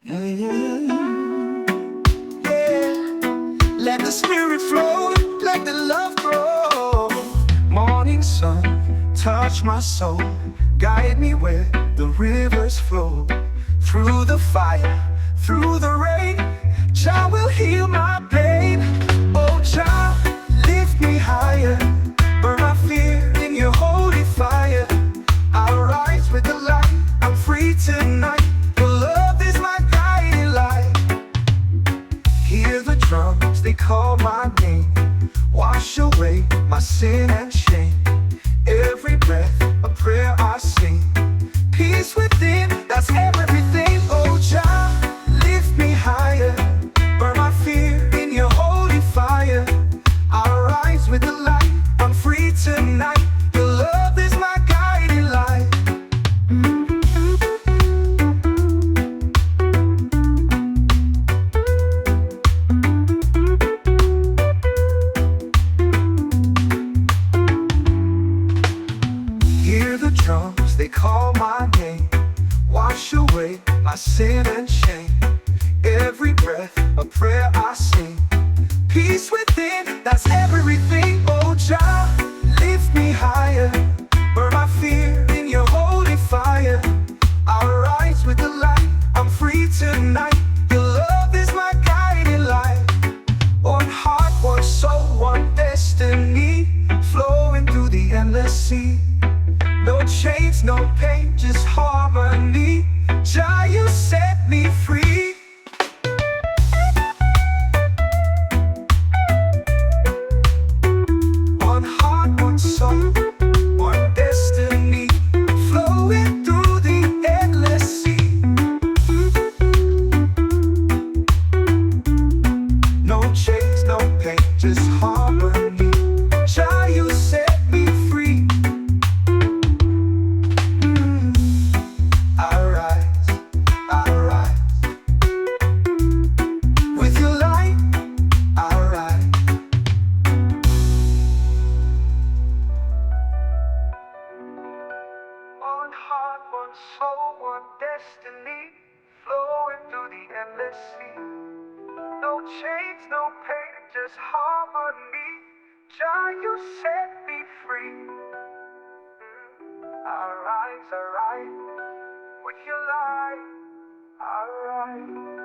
Yeah, yeah, yeah. Let the spirit flow, let the love grow. Morning sun, touch my soul, guide me where the rivers flow. Through the fire, through the rain, Jah will heal my pain. Oh Jah, lift me higher, burn my fear in your holy fire. I'll rise with the light, I'm free tonight. Your love is my guiding light. Hear the drums, they call my name. Wash away my sin and shame. Every breath, a prayer I sing. Peace within, that's everything. Oh Jah, lift me higher, burn my fear in your holy fire. I'll rise with the light, I'm free tonight. Your love is my guiding light. Hear the drums, they call my name. Wash away my sin and shame. Every breath, a prayer I sing. Peace within, that's everything. Oh Jah, lift me higher, burn my fear in your holy fire. I'll rise with the light, I'm free tonight. Your love is my guiding light. One heart, one soul, one destiny, flowing through the endless sea. No chains, no pain, just harmony. Jah, you set me free. One heart, one soul, one destiny, flowing through the endless sea. No chains, no pain, just harmony. Jah, you set me free. I rise with your light. I rise. One heart, one soul, one destiny, flowing through the endless sea. No chains, no pain, just harmony. Jah, you set me free. I rise with your light. I rise.